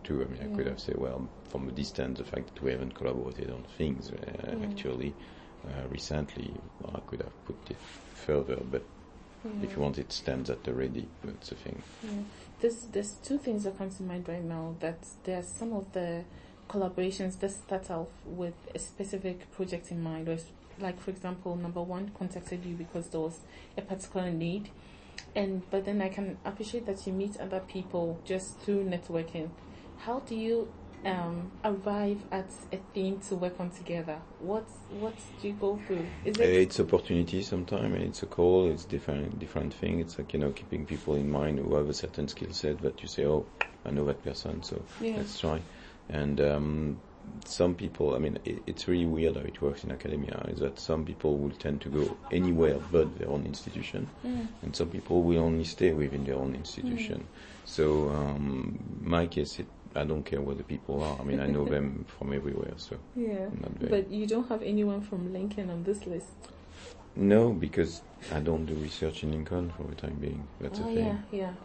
too. I mean, I could have said, well, from a distance, the fact that we haven't collaborated on things actually recently, I could have put it further, but if you want, it stands at the ready. That's the thing. There's two things that come to mind right now. That there are some of the collaborations that start off with a specific project in mind, or like, for example, number one contacted you because there was a particular need, but then I can appreciate that you meet other people just through networking. How do you arrive at a theme to work on together? What do you go through? It's opportunity sometimes, and it's a call. It's different thing. It's like, keeping people in mind who have a certain skill set that you say, oh, I know that person, so let's try. And some people, I mean, it's really weird how it works in academia, is that some people will tend to go anywhere but their own institution, and some people will only stay within their own institution. So my case, I don't care where the people are. I mean, I know them from everywhere. So But you don't have anyone from Lincoln on this list? No, because I don't do research in Lincoln for the time being. That's the thing.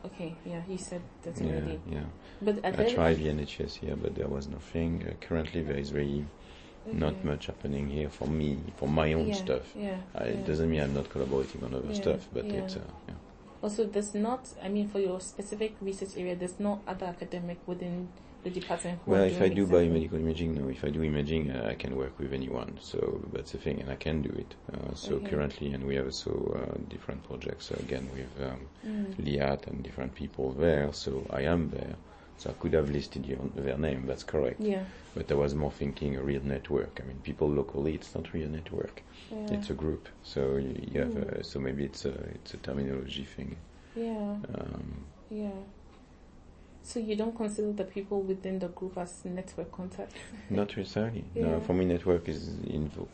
Okay, you said that already. Yeah. But I tried the NHS here, but there was nothing. Currently, there is really not much happening here for me, for my own stuff. It doesn't mean I'm not collaborating on other stuff, but it's Also, there's not, I mean, for your specific research area, there's no other academic within the department who Well, if I do biomedical imaging, no. If I do imaging, I can work with anyone. So that's the thing, and I can do it. Currently, and we have also different projects. So again, with LIAT and different people there. So I am there. So I could have listed their name. That's correct. Yeah. But I was more thinking a real network. I mean, people locally, it's not really a network. Yeah. It's a group. So you have. So maybe it's a terminology thing. Yeah. So you don't consider the people within the group as network contacts? Not necessarily. No, for me, network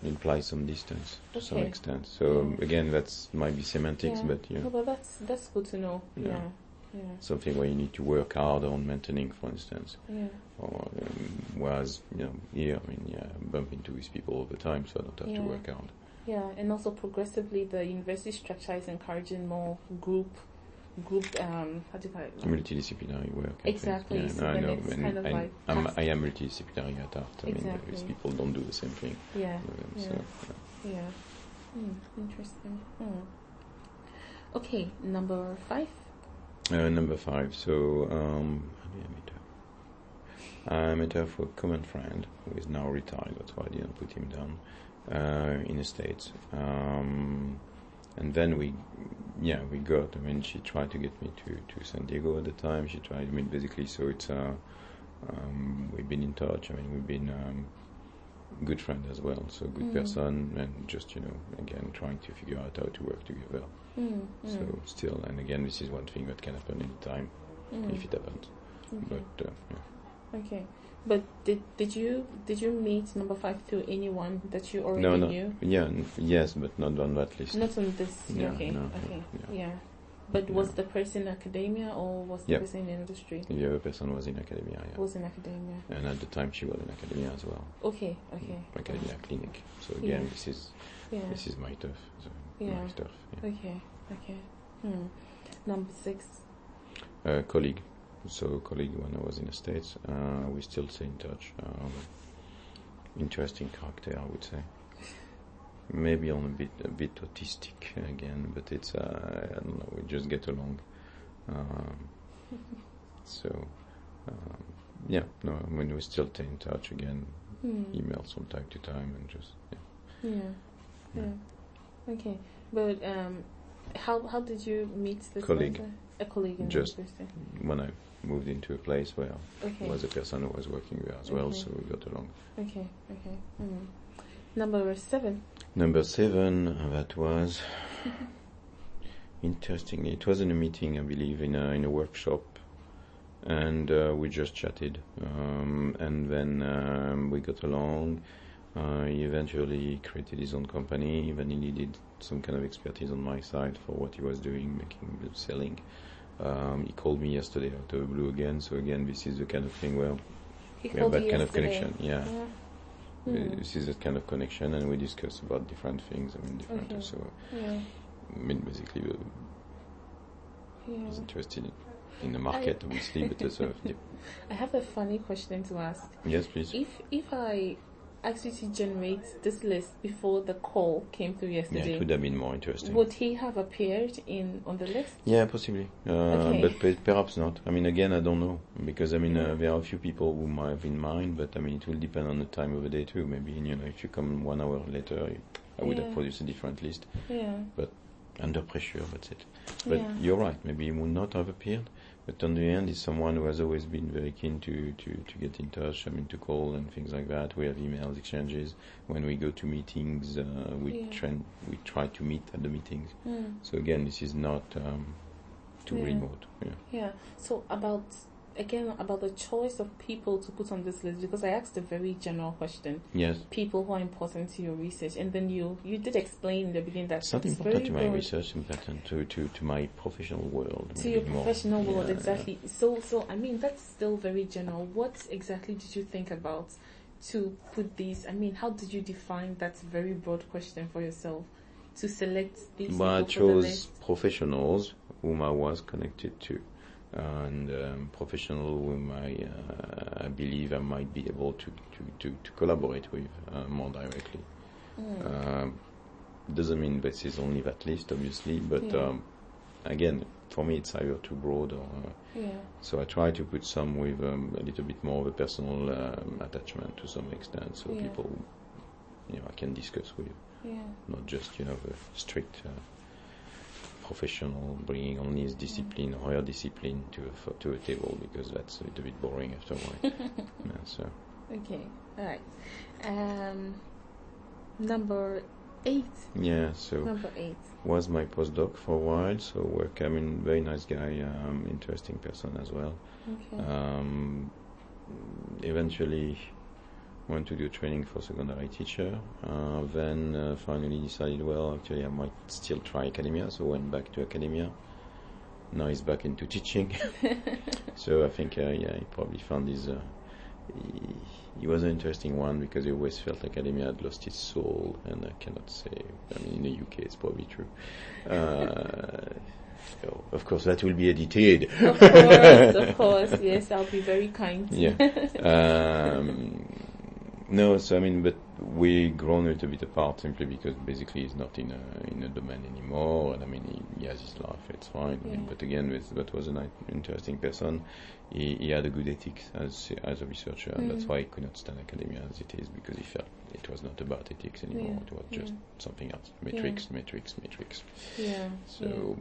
implies some distance to some extent. So again, might be semantics, but No, but that's good to know. Yeah. Something where you need to work hard on maintaining, for instance. Or whereas here, I mean, I bump into these people all the time, so I don't have to work hard. Yeah, and also progressively, the university structure is encouraging more group. How do you call it? Multidisciplinary work. Exactly. So I know. I am multidisciplinary at heart. I mean, these people don't do the same thing. Interesting. Okay, number 5. Number 5. So, how do I meet her? I met her for a common friend who is now retired. That's why I didn't put him down in the States. And then we got. I mean, she tried to get me to San Diego at the time. She tried. I mean, basically, so it's we've been in touch. I mean, we've been good friend as well. So good person, and just again trying to figure out how to work together. So still, and again, this is one thing that can happen anytime if it happens. Okay. But Okay. But did you meet number 5 through anyone that you already knew? Yes, but not on that list. Not on this. Yeah, okay. no, okay. yeah. But was the person in academia or was the person in the industry? The other person was in academia. Yeah. Was in academia. And at the time, she was in academia as well. Okay. Academia clinic. So again, this is my turf. So my stuff. Yeah. Okay. Number 6. Colleague. So colleague when I was in the States, we still stay in touch. Interesting character, I would say. Maybe on a bit autistic again, but it's I don't know. We just get along. I mean, we still stay in touch again. Emails from time to time, and just Okay, but how did you meet this colleague? person? A colleague in just the university. When I moved into a place where there was a person who was working there as well, so we got along. Okay. Number 7. Number 7, that was interesting. It was in a meeting, I believe, in a workshop, and we just chatted, and then we got along. He eventually created his own company. Then he needed some kind of expertise on my side for what he was doing, selling. He called me yesterday out of the blue again. So again, this is the kind of thing where we have that kind of connection. Yeah. This is that kind of connection, and we discuss about different things. I mean, different. Okay. So, I mean, basically, he's interested in. in the market, obviously, but also. Yeah. I have a funny question to ask. Yes, please. If I asked you to generate this list before the call came through yesterday, Yeah, it would have been more interesting. would he have appeared on the list? Yeah, possibly, Okay. but perhaps not. I mean, again, I don't know, because I mean, there are a few people whom I have in mind, but I mean, it will depend on the time of the day too. Maybe, you know, if you come 1 hour later, I would have produced a different list. Yeah. But under pressure, that's it. But Yeah. you're right. Maybe he would not have appeared. But on the end, he's someone who has always been very keen to get in touch. I mean, to call and things like that. We have emails exchanges. When we go to meetings, we try to meet at the meetings. So again, this is not too remote. Yeah. Yeah. So about the choice of people to put on this list, because I asked a very general question. Yes. People who are important to your research, and then you did explain in the beginning that it's not it's important very to my broad. research, important to my professional world. To your more. professional world, Yeah, exactly. So I mean, that's still very general. What exactly did you think about to put these? I mean, how did you define that very broad question for yourself to select these? Well, I people for the chose list? professionals whom I was connected to, and professionals whom I believe I might be able to collaborate with more directly. Doesn't mean this is only that list, obviously, but again, for me, it's either too broad or. So I try to put some with a little bit more of a personal attachment to some extent, so people, you know, I can discuss with. Not just, you know, the strict professional bringing only his discipline or her discipline to a table, because that's a little bit boring after a while. So. Okay, all right. Number 8. Yeah, so Number 8 was my postdoc for a while. So I mean, very nice guy, interesting person as well. Okay. Eventually went to do training for secondary teacher. Then finally decided, well, actually I might still try academia, so went back to academia. Now he's back into teaching. So I think, he probably found his... He was an interesting one, because he always felt academia had lost its soul, and I cannot say... I mean, in the UK it's probably true. So, of course, that will be edited. Of course, yes, I'll be very kind. Yeah. No, so I mean, but we grown a little bit apart simply because basically he's not in a domain anymore, and I mean he has his life, it's fine. I mean, but again, that was an interesting person. He had a good ethics as a researcher, and that's why he could not stand academia as it is, because he felt it was not about ethics anymore. It was just something else, metrics. Yeah. So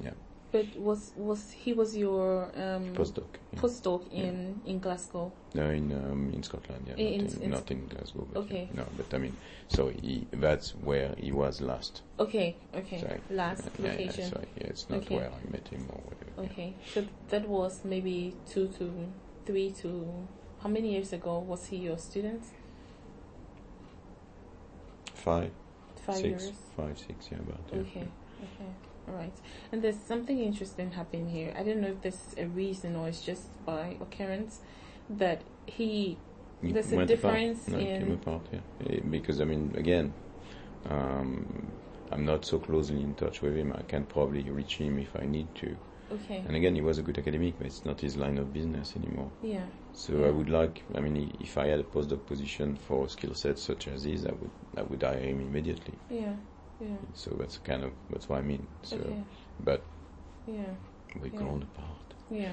yeah. But he was your postdoc? Yeah. Postdoc in Glasgow? No, in Scotland. Yeah, not in Glasgow. But okay. No, but I mean, so that's where he was last. Okay. Sorry. Last location. Sorry. Yeah, it's not where I met him or whatever. Okay, so that was maybe 2 to 3 to... How many years ago was he your student? 5. 5 years? 5, 6, yeah, about. Yeah. Okay. All right. And there's something interesting happening here. I don't know if this is a reason or it's just by occurrence that there's a difference in... No, it came apart, yeah. Because, I mean, again, I'm not so closely in touch with him. I can probably reach him if I need to. Okay. And again, he was a good academic, but it's not his line of business anymore. Yeah. So I would like, I mean, if I had a postdoc position for skill sets such as this, I would hire him immediately. Yeah. So that's what I mean. So, but we've grown apart. Yeah.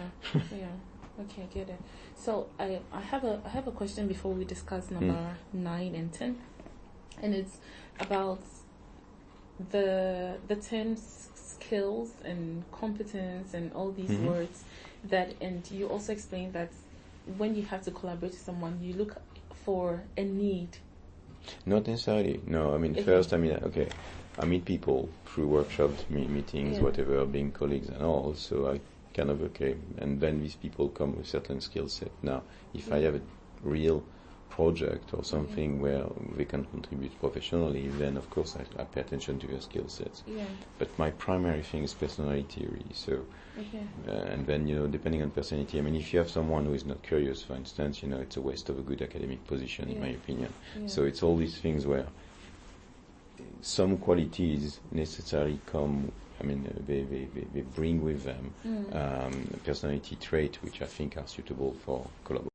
Okay, get it. So I have a question before we discuss number 9 and 10, and it's about the terms skills and competence and all these words and you also explained that when you have to collaborate with someone, you look for a need. Not necessarily. No, I mean, first, I mean, okay, I meet people through workshops, meetings, whatever, being colleagues and all, so I kind of, and then these people come with certain skill set. Now, if I have a real project or something where they can contribute professionally, then of course I pay attention to their skill sets. Yeah. But my primary thing is personality, really. So, and then, you know, depending on personality, I mean, if you have someone who is not curious, for instance, you know, it's a waste of a good academic position, in my opinion. So it's all these things where some qualities necessarily come I mean, they bring with them personality traits which I think are suitable for collaboration.